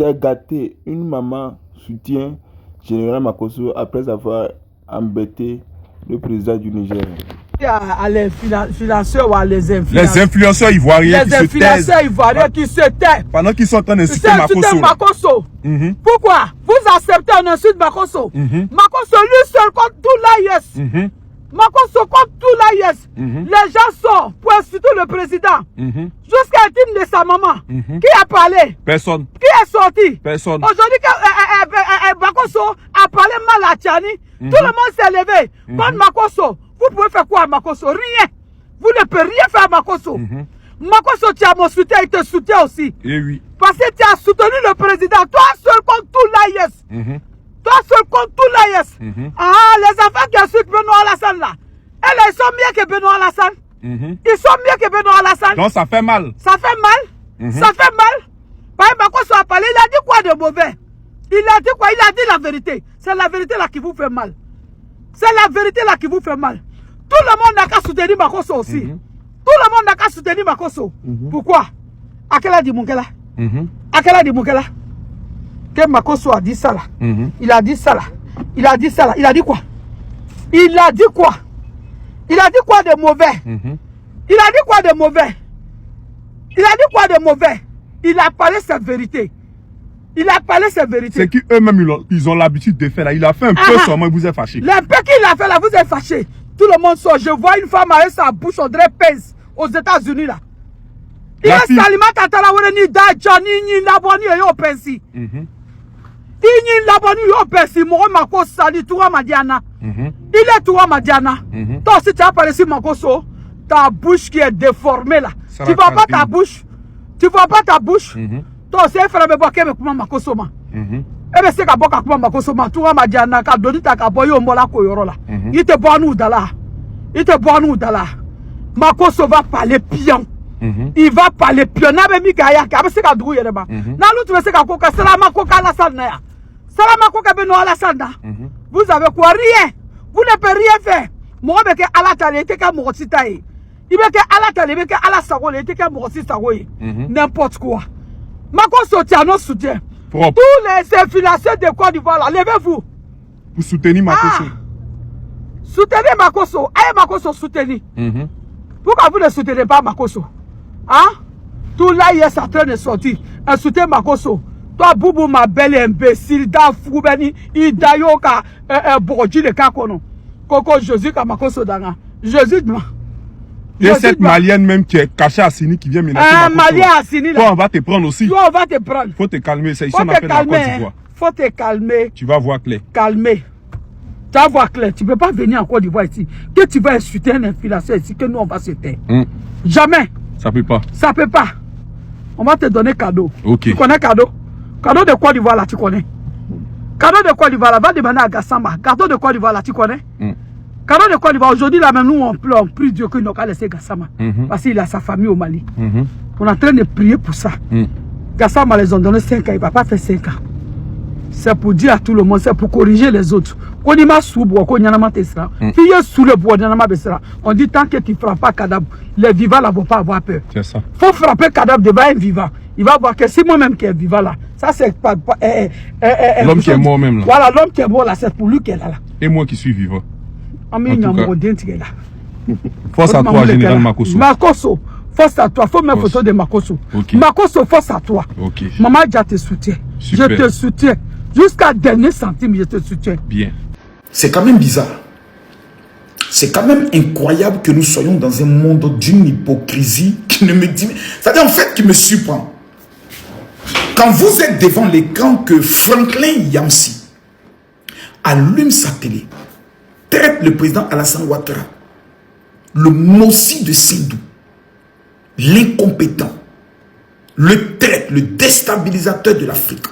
C'est gâté. Une maman soutient Général Makosso après avoir embêté le président du Niger. À les financeurs ou à les Les influenceurs ivoiriens qui se taisent. Pendant qu'ils sont en train d'insulter Makosso. Pourquoi? Vous acceptez un insulte Makosso. Makosso lui seul contre tout l'AIS. Makosso contre tout l'AIS. Les gens sortent pour insulter le président. Jusqu'à la de sa maman. Qui a parlé? Personne. Qui est sorti? Personne. Aujourd'hui, Makosso a parlé mal à Tchani. Tout le monde s'est levé. Contre Makosso. Vous pouvez faire quoi à Makosso? Rien. Vous ne pouvez rien faire à Makosso. Makosso, tu as mon soutien, il te soutient aussi. Et oui. Parce que tu as soutenu le président. Toi seul contre tout l'AIS. Toi seul contre tout l'AIS. Ah, les enfants qui insultent Benoît Alassane là. Ils sont mieux que Benoît Alassane. Ils sont mieux que Benoît Alassane. Donc ça fait mal. Ça fait mal. Ça fait mal. Parce que Makosso a parlé, il a dit quoi de mauvais? Il a dit quoi? Il a dit la vérité. C'est la vérité là qui vous fait mal. C'est la vérité là qui vous fait mal. Tout le monde n'a qu'à soutenir Makosso aussi. Tout le monde n'a qu'à soutenir Makosso. Pourquoi? Akela dit Moukela. Akela dit Moukela. Que Makosso a dit ça là. Il a dit ça là. Il a dit ça là. Il a dit quoi? Il a dit quoi? Il a dit quoi de mauvais? Il a dit quoi de mauvais? Il a dit quoi de mauvais? Il a parlé sa vérité. Il a parlé sa vérité. C'est qu'eux-mêmes, ils ont l'habitude de faire là. Il a fait un peu seulement, il vous a fâché. Le peu qu'il a fait là, vous êtes fâché. Tout le monde sort. Je vois une femme avec sa bouche au dirait pince aux États-Unis là. Il est Salima Tataraoure ni Daja ni Laboni et yo pensi. Ni Laboni yo pensi. Moi Makosso ni Toura Madiana. Il est Toura Madiana. Toi si tu as parlé sur Makosso, ta bouche qui est déformée là. Tu vois pas ta bouche. Tu vois pas ta bouche. Toi c'est frère me boire que me Makosso ma. Ebe se ka boka kuma Makosso ma Toura Madiana ka donita ka boyo mbola koyoro là. Il te boit nous dala. Il te boit nous dala. Makosso va parler pion. Il va parler pion. Na be mi ka ya ka be se ka dou yere ba. Na lu tu be se ka koka salama koka Alassane na ya. Salama koka Benoît Alassane na. Vous avez quoi? Rien. Vous ne pouvez rien faire. Moi be ke ala tale te ka mo titaye. Il be ke ala tale be ke ala sagole te ka mo sagoye. N'importe quoi. Makosso tient nos soutiens. Propre. Tous les influenceurs de Côte d'Ivoire là, levez-vous. Vous soutenez Makosso. Soutenez Makosso. Allez Makosso soutenir. Pourquoi vous ne soutenez pas Makosso? Hein? Tout là, il est en train de sortir. Soutenez Makosso. Toi, Boubou, ma belle imbécile, da Foubeni, Idayoka, Borodji de Kakono. Koko, Jésus, Makosso Danga. Jésus, Il y a cette malienne même qui est cachée à Sini qui vient menacer Makosso. Malien à Sini là. Toi, on va te prendre aussi. Toi, on va te prendre. Faut te calmer. C'est ici qu'on appelle la Côte d'Ivoire. Faut te calmer. Tu vas voir clair. Calmer. Tu vas voir clair. Tu ne peux pas venir en Côte d'Ivoire ici. Que tu vas insulter un influenceur ici, que nous, on va se taire. Jamais. Ça peut pas. Ça peut pas. On va te donner cadeau. Ok. Tu connais cadeau? Cadeau de Côte d'Ivoire là, tu connais? Cadeau de Côte d'Ivoire là, va demander à Gassama. Cadeau de Côte d'Ivoire là, tu connais? Cadeau de Côte d'Ivoire, aujourd'hui là même nous on prie Dieu qu'il n'a pas laissé Gassama. Parce qu'il a sa famille au Mali. On est en train de prier pour ça. Gassama les ont donné 5 ans, il ne va pas faire 5 ans. C'est pour dire à tout le monde, c'est pour corriger les autres. On dit sous le bois, on dit tant que tu ne frappes pas cadavre, les vivants ne vont pas avoir peur. C'est ça. Il faut frapper cadavre devant un vivant. Il va voir que c'est moi-même qui est vivant là. Ça c'est pas l'homme qui est mort même là. Voilà, l'homme qui est mort là, c'est pour lui qui est là. Et moi qui suis vivant. Force à toi, Général Makosso. Makosso, force à toi. Faut mettre photo de Makosso. Makosso, force à toi. Maman, je te soutiens. Je te soutiens. Jusqu'à dernier centime, je te soutiens. Bien. C'est quand même bizarre. C'est quand même incroyable que nous soyons dans un monde d'une hypocrisie qui ne me dit... C'est-à-dire en fait qui me surprend. Quand vous êtes devant l'écran que Franklin Yamsi allume sa télé, traite le président Alassane Ouattara, le Mossi de Sindou, l'incompétent, le traite, le déstabilisateur de l'Afrique.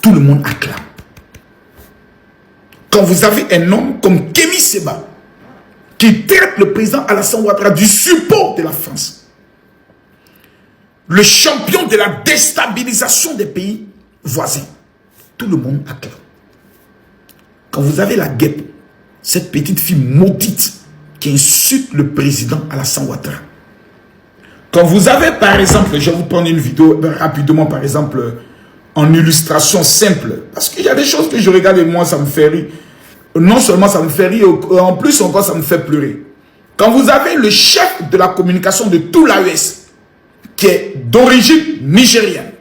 Tout le monde acclame. Quand vous avez un homme comme Kémy Séba, qui traite le président Alassane Ouattara du support de la France, le champion de la déstabilisation des pays voisins, tout le monde acclame. Quand vous avez la guêpe, cette petite fille maudite qui insulte le président Alassane Ouattara. Quand vous avez par exemple, je vais vous prendre une vidéo rapidement par exemple, en illustration simple. Parce qu'il y a des choses que je regarde et moi, ça me fait rire. Non seulement ça me fait rire, en plus encore, ça me fait pleurer. Quand vous avez le chef de la communication de tout l'AES, qui est d'origine nigérienne,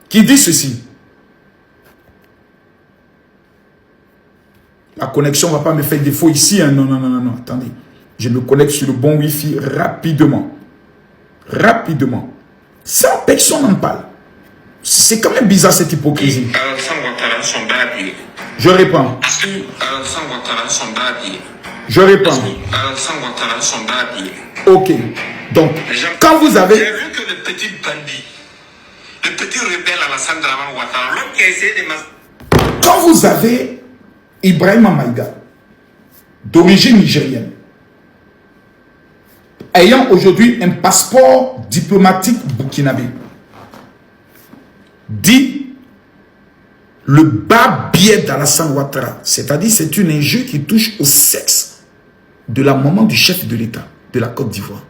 qui dit ceci. La connexion ne va pas me faire défaut ici. Hein. Non, non, non, non, non, attendez. Je me connecte sur le bon Wi-Fi rapidement. Rapidement. Ça, personne n'en parle. C'est quand même bizarre cette hypocrisie. Je réponds. Je réponds. Ok. Donc, quand vous avez... J'ai vu que le petit bandit, le petit rebelle Alassane Dramane Ouattara, l'homme qui a essayé de... Quand vous avez Ibrahima Maïga, d'origine nigérienne, ayant aujourd'hui un passeport diplomatique burkinabé, dit le bas biais d'Alassane Ouattara, c'est-à-dire c'est une injure qui touche au sexe de la maman du chef de l'État de la Côte d'Ivoire.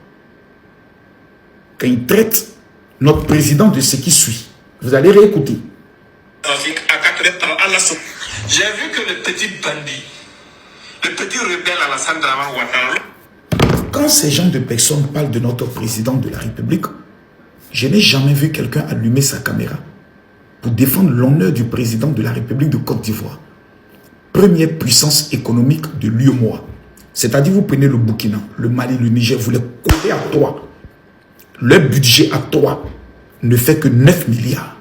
Quand il traite notre président de ce qui suit, vous allez réécouter. J'ai vu que le petit bandit, le petit rebelle Alassane Dramane Ouattara. Quand ces gens de personnes parlent de notre président de la République, je n'ai jamais vu quelqu'un allumer sa caméra pour défendre l'honneur du président de la République de Côte d'Ivoire. Première puissance économique de l'UEMOA. C'est-à-dire, vous prenez le Burkina, le Mali, le Niger, vous les collez à toi. Le budget à toi ne fait que 9 milliards.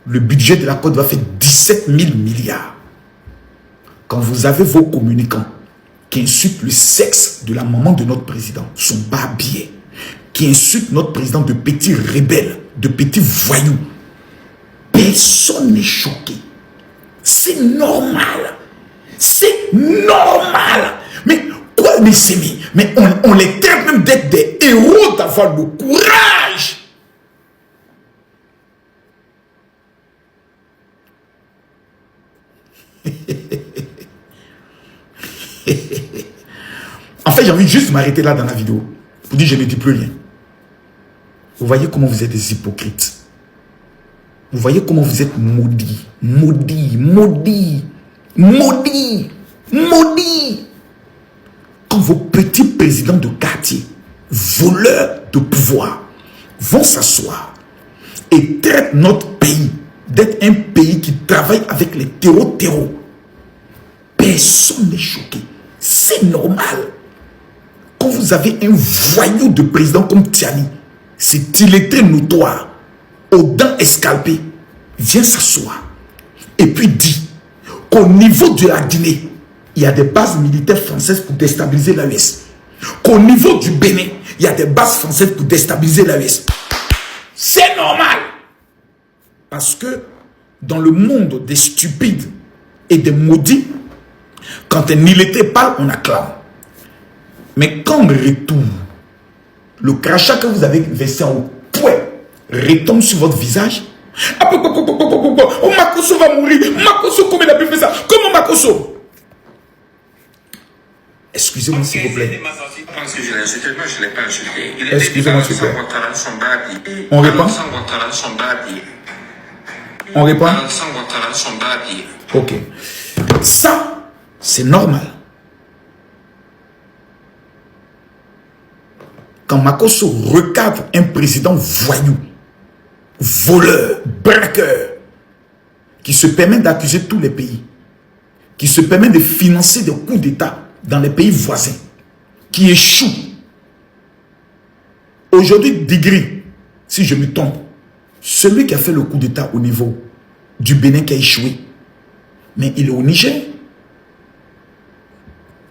Le budget de la Côte va faire 17 000 milliards. Quand vous avez vos communicants qui insultent le sexe de la maman de notre président, son barbier, qui insultent notre président de petits rebelles, de petits voyous, personne n'est choqué. C'est normal. C'est normal. Mais quoi, mais on les traite même d'être des héros, d'avoir le courage. En fait, j'ai envie de juste m'arrêter là dans la vidéo pour dire je ne dis plus rien. Vous voyez comment vous êtes des hypocrites. Vous voyez comment vous êtes maudits. Maudits, maudits, maudits, maudits. Quand vos petits présidents de quartier, voleurs de pouvoir, vont s'asseoir et traitent notre pays d'être un pays qui travaille avec les terreaux, personne n'est choqué. C'est normal. Quand vous avez un voyou de président comme Tiani, c'est illettré notoire, aux dents escalpées, vient s'asseoir et puis dit qu'au niveau de la Guinée, il y a des bases militaires françaises pour déstabiliser l'AES. Qu'au niveau du Bénin, il y a des bases françaises pour déstabiliser l'AES. C'est normal. Parce que dans le monde des stupides et des maudits, quand un illettré parle, on acclame. Mais quand on retourne, le crachat que vous avez versé en poing retombe sur votre visage. Oh, Makosso va mourir. Makosso, comment il a pu faire ça? Comment Makosso? Excusez-moi s'il vous plaît. Excusez-moi s'il vous plaît. On répond? On répond? Ok. Ça, c'est normal. Quand Makosso recadre un président voyou, voleur, braqueur, qui se permet d'accuser tous les pays, qui se permet de financer des coups d'État dans les pays voisins, qui échoue. Aujourd'hui, Digri, si je me trompe, celui qui a fait le coup d'État au niveau du Bénin qui a échoué, mais il est au Niger.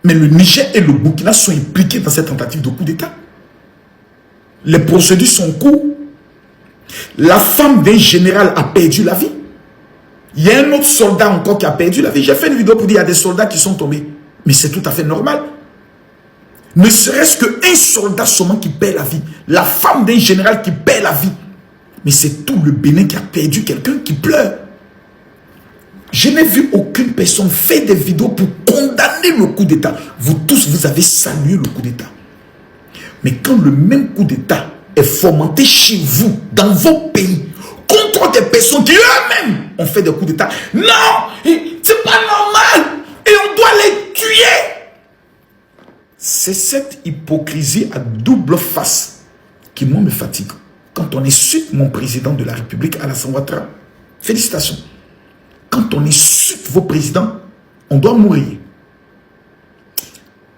Mais le Niger et le Burkina sont impliqués dans cette tentative de coup d'État. Les procédures sont en cours. La femme d'un général a perdu la vie. Il y a un autre soldat encore qui a perdu la vie. J'ai fait une vidéo pour dire qu'il y a des soldats qui sont tombés. Mais c'est tout à fait normal. Ne serait-ce qu'un soldat seulement qui perd la vie. La femme d'un général qui perd la vie. Mais c'est tout le Bénin qui a perdu quelqu'un qui pleure. Je n'ai vu aucune personne faire des vidéos pour condamner le coup d'État. Vous tous, vous avez salué le coup d'État. Mais quand le même coup d'État est fomenté chez vous, dans vos pays, contre des personnes qui eux-mêmes ont fait des coups d'État. Non, c'est pas normal. Et on doit les tuer. C'est cette hypocrisie à double face qui, moi, me fatigue. Quand on insulte mon président de la République, Alassane Ouattara, félicitations. Quand on insulte vos présidents, on doit mourir.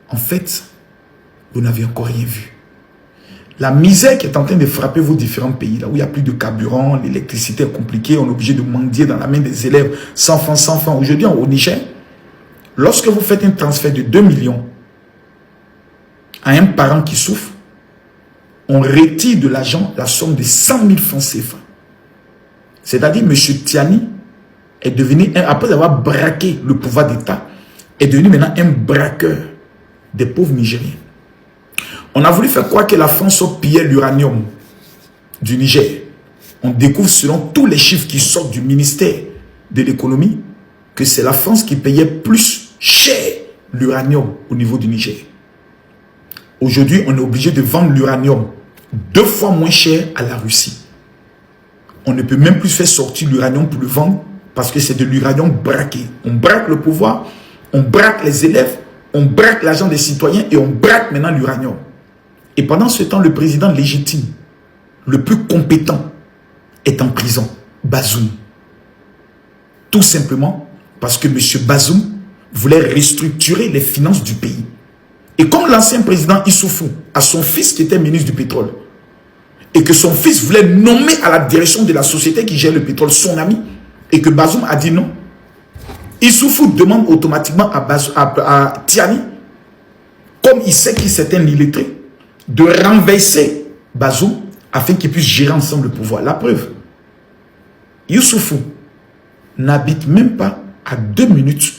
En fait, vous n'avez encore rien vu. La misère qui est en train de frapper vos différents pays, là où il n'y a plus de carburant, l'électricité est compliquée, on est obligé de mendier dans la main des élèves, sans fin. Aujourd'hui, au Niger, lorsque vous faites un transfert de 2 millions à un parent qui souffre, on retire de l'argent la somme de 100 000 francs CFA. C'est-à-dire, M. Tiani est devenu, après avoir braqué le pouvoir d'État, est devenu maintenant un braqueur des pauvres Nigériens. On a voulu faire croire que la France pillait l'uranium du Niger. On découvre selon tous les chiffres qui sortent du ministère de l'économie que c'est la France qui payait plus cher l'uranium au niveau du Niger. Aujourd'hui, on est obligé de vendre l'uranium 2 fois moins cher à la Russie. On ne peut même plus faire sortir l'uranium pour le vendre parce que c'est de l'uranium braqué. On braque le pouvoir, on braque les élèves, on braque l'argent des citoyens et on braque maintenant l'uranium. Et pendant ce temps, le président légitime, le plus compétent, est en prison, Bazoum. Tout simplement parce que M. Bazoum voulait restructurer les finances du pays. Et comme l'ancien président Issoufou a son fils qui était ministre du pétrole, et que son fils voulait nommer à la direction de la société qui gère le pétrole son ami, et que Bazoum a dit non, Issoufou demande automatiquement à Tiani, comme il sait qu'il c'est un illettré, de renverser Bazoum afin qu'il puisse gérer ensemble le pouvoir. La preuve, Issoufou n'habite même pas à 2 minutes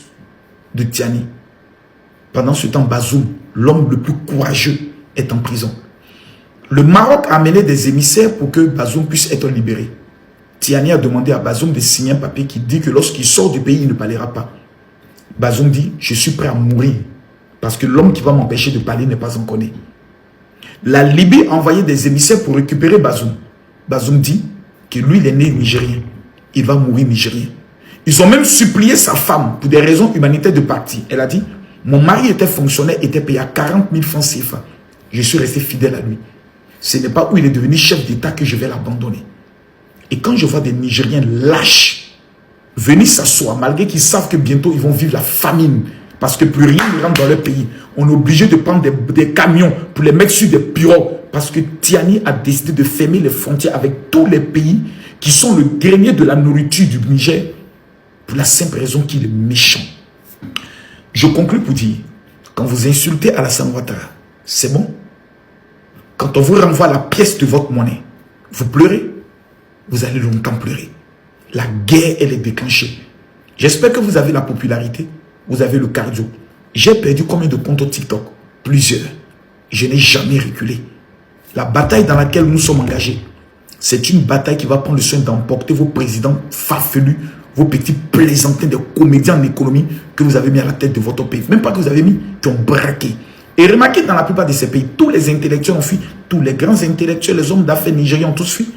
de Tiani. Pendant ce temps, Bazoum, l'homme le plus courageux, est en prison. Le Maroc a amené des émissaires pour que Bazoum puisse être libéré. Tiani a demandé à Bazoum de signer un papier qui dit que lorsqu'il sort du pays, il ne parlera pas. Bazoum dit, je suis prêt à mourir parce que l'homme qui va m'empêcher de parler n'est pas encore né. La Libye a envoyé des émissaires pour récupérer Bazoum. Bazoum dit que lui, il est né nigérien. Il va mourir nigérien. Ils ont même supplié sa femme pour des raisons humanitaires de partir. Elle a dit, mon mari était fonctionnaire, était payé à 40 000 francs CFA. Je suis resté fidèle à lui. Ce n'est pas où il est devenu chef d'État que je vais l'abandonner. Et quand je vois des Nigériens lâches venir s'asseoir, malgré qu'ils savent que bientôt ils vont vivre la famine, parce que plus rien ne rentre dans leur pays, on est obligé de prendre des camions pour les mettre sur des pirogues, parce que Tiani a décidé de fermer les frontières avec tous les pays qui sont le grenier de la nourriture du Niger, pour la simple raison qu'il est méchant. Je conclue pour dire, quand vous insultez Alassane Ouattara, c'est bon. Quand on vous renvoie la pièce de votre monnaie, vous pleurez, vous allez longtemps pleurer. La guerre, elle est déclenchée. J'espère que vous avez la popularité, vous avez le cardio. J'ai perdu combien de comptes au TikTok? Plusieurs. Je n'ai jamais reculé. La bataille dans laquelle nous sommes engagés, c'est une bataille qui va prendre le soin d'emporter vos présidents farfelus, vos petits plaisantins de comédiens en économie que vous avez mis à la tête de votre pays. Même pas que vous avez mis, qui ont braqué. Et remarquez, dans la plupart de ces pays, tous les intellectuels ont fui. Tous les grands intellectuels, les hommes d'affaires nigériens ont tous fui.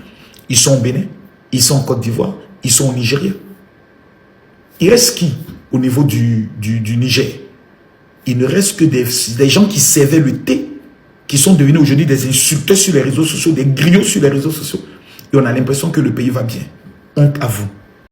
Ils sont au Bénin, ils sont en Côte d'Ivoire, ils sont au Nigeria. Il reste qui au niveau du Niger? Il ne reste que des gens qui servaient le thé, qui sont devenus aujourd'hui des insulteurs sur les réseaux sociaux, des griots sur les réseaux sociaux. Et on a l'impression que le pays va bien. Honte à vous.